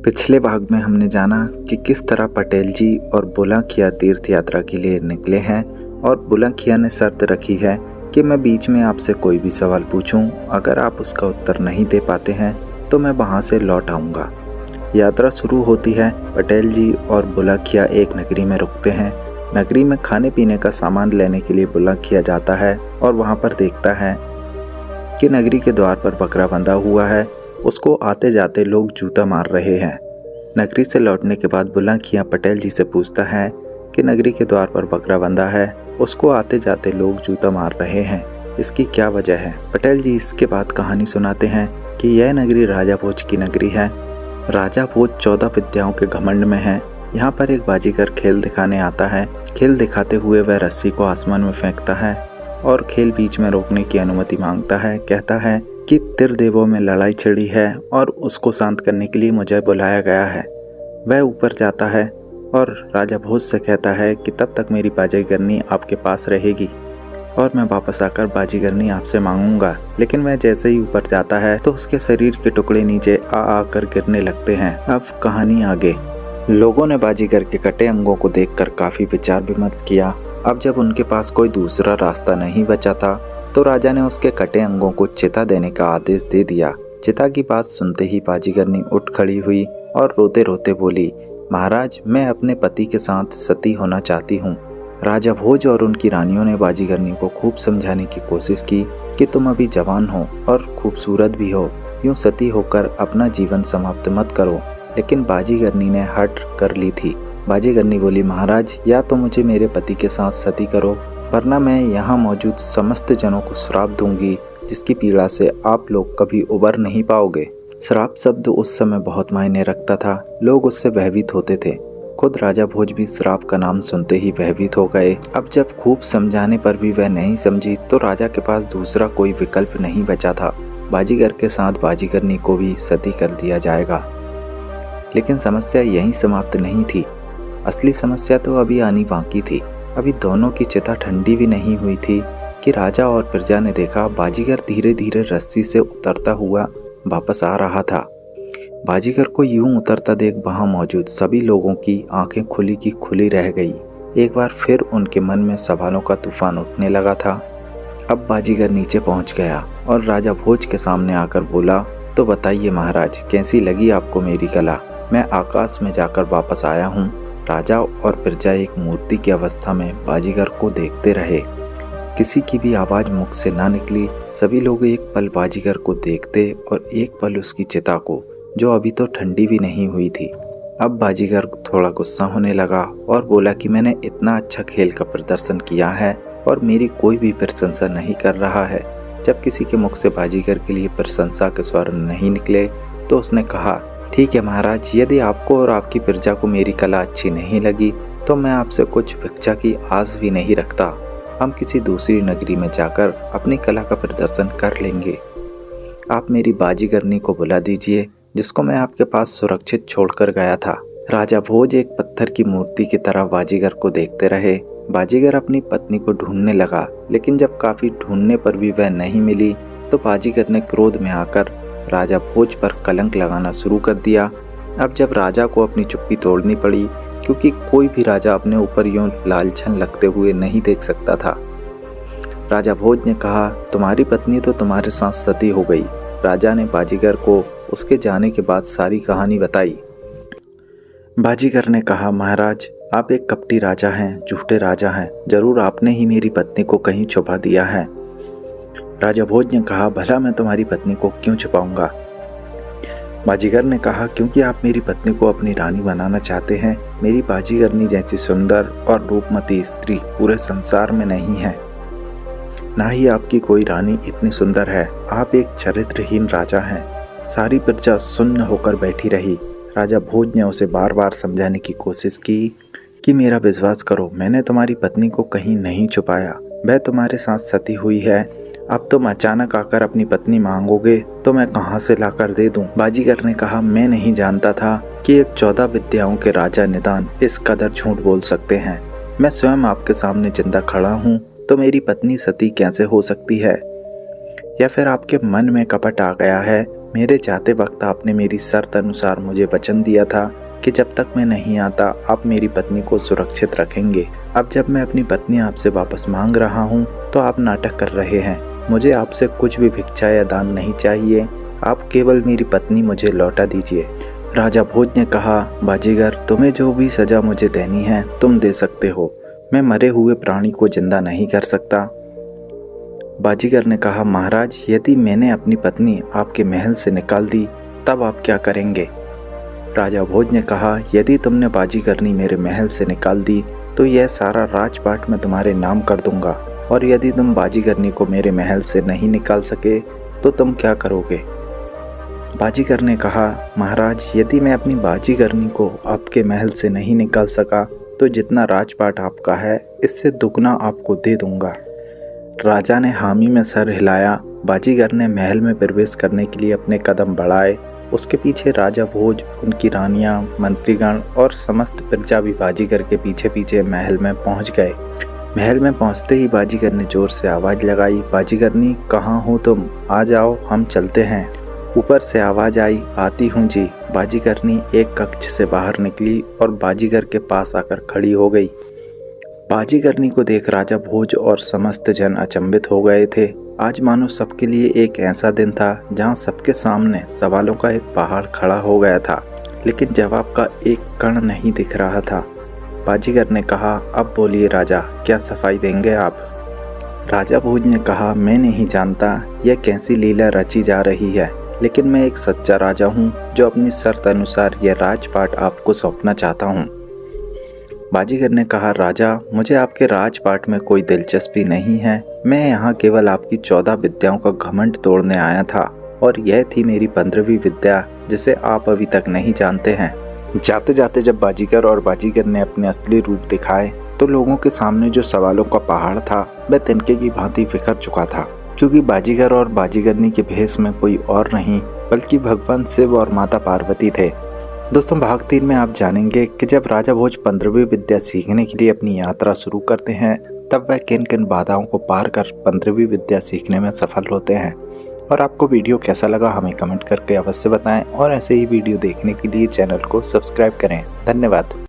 पिछले भाग में हमने जाना कि किस तरह पटेल जी और बुलंदखिया तीर्थ यात्रा के लिए निकले हैं और बुलंदखिया ने शर्त रखी है कि मैं बीच में आपसे कोई भी सवाल पूछूं, अगर आप उसका उत्तर नहीं दे पाते हैं तो मैं वहां से लौट आऊँगा। यात्रा शुरू होती है। पटेल जी और बुलंदखिया एक नगरी में रुकते हैं। नगरी में खाने पीने का सामान लेने के लिए बुलंदखिया जाता है और वहाँ पर देखता है कि नगरी के द्वार पर बकरा बंधा हुआ है। उसको आते जाते लोग जूता मार रहे हैं। नगरी से लौटने के बाद बुलंदखिया पटेल जी से पूछता है कि नगरी के द्वार पर बकरा बंधा है, उसको आते जाते लोग जूता मार रहे हैं, इसकी क्या वजह है। पटेल जी इसके बाद कहानी सुनाते हैं कि यह नगरी राजा भोज की नगरी है। राजा भोज 14 विद्याओं के घमंड में है। यहाँ पर एक बाजीगर खेल दिखाने आता है। खेल दिखाते हुए वह रस्सी को आसमान में फेंकता है और खेल बीच में रोकने की अनुमति मांगता है। कहता है कि त्रिदेवों में लड़ाई छिड़ी है और उसको शांत करने के लिए मुझे बुलाया गया है। वह ऊपर जाता है और राजा भोज से कहता है कि तब तक मेरी बाजीगरनी आपके पास रहेगी और मैं वापस आकर बाजीगरनी आपसे मांगूंगा। लेकिन वह जैसे ही ऊपर जाता है तो उसके शरीर के टुकड़े नीचे आकर गिरने लगते हैं। अब कहानी आगे। लोगों ने बाजीगर के कटे अंगों को देखकर काफी विचार विमर्श किया। अब जब उनके पास कोई दूसरा रास्ता नहीं बचा था तो राजा ने उसके कटे अंगों को चिता देने का आदेश दे दिया। चिता की बात सुनते ही बाजीगरनी उठ खड़ी हुई और रोते रोते बोली, महाराज, मैं अपने पति के साथ सती होना चाहती हूँ। राजा भोज और उनकी रानियों ने बाजीगरनी को खूब समझाने की कोशिश की कि तुम अभी जवान हो और खूबसूरत भी हो, यूँ सती होकर अपना जीवन समाप्त मत करो। लेकिन बाजीगरनी ने हट कर ली थी। बाजीगरनी बोली, महाराज, या तो मुझे मेरे पति के साथ सती करो, वरना मैं यहाँ मौजूद समस्त जनों को श्राप दूंगी, जिसकी पीड़ा से आप लोग कभी उबर नहीं पाओगे। श्राप शब्द उस समय बहुत मायने रखता था। लोग उससे भयभीत होते थे। खुद राजा भोज भी श्राप का नाम सुनते ही भयभीत हो गए। अब जब खूब समझाने पर भी वह नहीं समझी तो राजा के पास दूसरा कोई विकल्प नहीं बचा था। बाजीगर के साथ बाजीगरनी को भी सती कर दिया जाएगा। लेकिन समस्या यहीं समाप्त नहीं थी। असली समस्या तो अभी आनी बाकी थी। अभी दोनों की चिता ठंडी भी नहीं हुई थी कि राजा और प्रजा ने देखा बाजीगर धीरे धीरे रस्सी से उतरता हुआ वापस आ रहा था। बाजीगर को यूं उतरता देख वहां मौजूद सभी लोगों की आंखें खुली की खुली रह गई। एक बार फिर उनके मन में सवालों का तूफान उठने लगा था। अब बाजीगर नीचे पहुंच गया और राजा भोज के सामने आकर बोला, तो बताइए महाराज, कैसी लगी आपको मेरी कला? मैं आकाश में जाकर वापस आया हूँ। राजा और प्रजा एक मूर्ति की अवस्था में बाजीगर को देखते रहे। किसी की भी आवाज मुख से ना निकली। सभी लोग एक पल बाजीगर को देखते और एक पल उसकी चिता को, जो अभी तो ठंडी भी नहीं हुई थी। अब बाजीगर थोड़ा गुस्सा होने लगा और बोला कि मैंने इतना अच्छा खेल का प्रदर्शन किया है और मेरी कोई भी प्रशंसा नहीं कर रहा है। जब किसी के मुख से बाजीगर के लिए प्रशंसा के स्वर नहीं निकले तो उसने कहा, ठीक है महाराज, यदि आपको और आपकी प्रजा को मेरी कला अच्छी नहीं लगी तो मैं आपसे कुछ भिक्षा की आस भी नहीं रखता। हम किसी दूसरी नगरी में जाकर अपनी कला का प्रदर्शन कर लेंगे। आप मेरी बाजीगरनी को बुला दीजिए, जिसको मैं आपके पास सुरक्षित छोड़कर गया था। राजा भोज एक पत्थर की मूर्ति की तरह बाजीगर को देखते रहे। बाजीगर अपनी पत्नी को ढूंढने लगा, लेकिन जब काफी ढूंढने पर भी वह नहीं मिली तो बाजीगर ने क्रोध में आकर राजा भोज पर कलंक लगाना शुरू कर दिया। अब जब राजा को अपनी चुप्पी तोड़नी पड़ी, क्योंकि कोई भी राजा अपने ऊपर यूं लालछन लगते हुए नहीं देख सकता था। राजा भोज ने कहा, तुम्हारी पत्नी तो तुम्हारे साथ सती हो गई। राजा ने बाजीगर को उसके जाने के बाद सारी कहानी बताई। बाजीगर ने कहा, महाराज, आप एक कपटी राजा हैं, झूठे राजा हैं। जरूर आपने ही मेरी पत्नी को कहीं छुपा दिया है। राजा भोज ने कहा, भला मैं तुम्हारी पत्नी को क्यों छुपाऊंगा? बाजीगर ने कहा, क्योंकि आप मेरी पत्नी को अपनी रानी बनाना चाहते हैं। मेरी बाजीगरनी जैसी सुंदर और रूपमती स्त्री पूरे संसार में नहीं है। ना ही आपकी कोई रानी इतनी सुंदर है। आप एक चरित्रहीन राजा हैं। सारी प्रजा सुन्न होकर बैठी रही। राजा भोज ने उसे बार बार समझाने की कोशिश की कि मेरा विश्वास करो, मैंने तुम्हारी पत्नी को कहीं नहीं छुपाया। वह तुम्हारे साथ सती हुई है। अब तुम अचानक आकर अपनी पत्नी मांगोगे तो मैं कहाँ से लाकर दे दूं? बाजीगर ने कहा, मैं नहीं जानता था कि एक 14 विद्याओं के राजा निदान इस कदर झूठ बोल सकते हैं। मैं स्वयं आपके सामने जिंदा खड़ा हूँ, तो मेरी पत्नी सती कैसे हो सकती है? या फिर आपके मन में कपट आ गया है? मेरे जाते वक्त आपने मेरी शर्त अनुसार मुझे वचन दिया था कि जब तक मैं नहीं आता आप मेरी पत्नी को सुरक्षित रखेंगे। अब जब मैं अपनी पत्नी आपसे वापस मांग रहा हूँ तो आप नाटक कर रहे हैं। मुझे आपसे कुछ भी भिक्षा या दान नहीं चाहिए, आप केवल मेरी पत्नी मुझे लौटा दीजिए। राजा भोज ने कहा, बाजीगर, तुम्हें जो भी सजा मुझे देनी है तुम दे सकते हो, मैं मरे हुए प्राणी को जिंदा नहीं कर सकता। बाजीगर ने कहा, महाराज, यदि मैंने अपनी पत्नी आपके महल से निकाल दी तब आप क्या करेंगे? राजा भोज ने कहा, यदि तुमने बाजीगरनी मेरे महल से निकाल दी तो यह सारा राजपाट मैं तुम्हारे नाम कर दूंगा, और यदि तुम बाजीगरनी को मेरे महल से नहीं निकाल सके तो तुम क्या करोगे? बाजीगर ने कहा, महाराज, यदि मैं अपनी बाजीगरनी को आपके महल से नहीं निकाल सका तो जितना राजपाट आपका है इससे दुगना आपको दे दूंगा। राजा ने हामी में सर हिलाया। बाजीगर ने महल में प्रवेश करने के लिए अपने कदम बढ़ाए। उसके पीछे राजा भोज, उनकी रानियां, मंत्रीगण और समस्त प्रजा भी बाजीगर के पीछे पीछे महल में पहुंच गए। महल में पहुंचते ही बाजीगर ने जोर से आवाज़ लगाई, बाजीगरनी, कहाँ हो तुम? आ जाओ, हम चलते हैं। ऊपर से आवाज़ आई, आती हूँ जी। बाजीगरनी एक कक्ष से बाहर निकली और बाजीगर के पास आकर खड़ी हो गई। बाजीगरनी को देख राजा भोज और समस्त जन अचंभित हो गए थे। आज मानो सबके लिए एक ऐसा दिन था जहां सबके सामने सवालों का एक पहाड़ खड़ा हो गया था, लेकिन जवाब का एक कण नहीं दिख रहा था। बाजीगर ने कहा, अब बोलिए राजा, क्या सफाई देंगे आप? राजा भोज ने कहा, मैं नहीं जानता यह कैसी लीला रची जा रही है, लेकिन मैं एक सच्चा राजा हूँ जो अपनी शर्त अनुसार यह राजपाट आपको सौंपना चाहता हूँ। बाजीगर ने कहा, राजा, मुझे आपके राजपाट में कोई दिलचस्पी नहीं है। मैं यहाँ केवल आपकी 14 विद्याओं का घमंड तोड़ने आया था, और यह थी मेरी 15वीं विद्या जिसे आप अभी तक नहीं जानते हैं। जाते जाते जब बाजीगर और बाजीगर ने अपने असली रूप दिखाए तो लोगों के सामने जो सवालों का पहाड़ था वह तिनके की भांति बिखर चुका था, क्योंकि बाजीगर और बाजीगरनी के भेष में कोई और नहीं बल्कि भगवान शिव और माता पार्वती थे। दोस्तों, भाग 3 में आप जानेंगे कि जब राजा भोज 15वीं विद्या सीखने के लिए अपनी यात्रा शुरू करते हैं तब वह किन किन बाधाओं को पार कर 15वीं विद्या सीखने में सफल होते हैं। और आपको वीडियो कैसा लगा हमें कमेंट करके अवश्य बताएं, और ऐसे ही वीडियो देखने के लिए चैनल को सब्सक्राइब करें। धन्यवाद।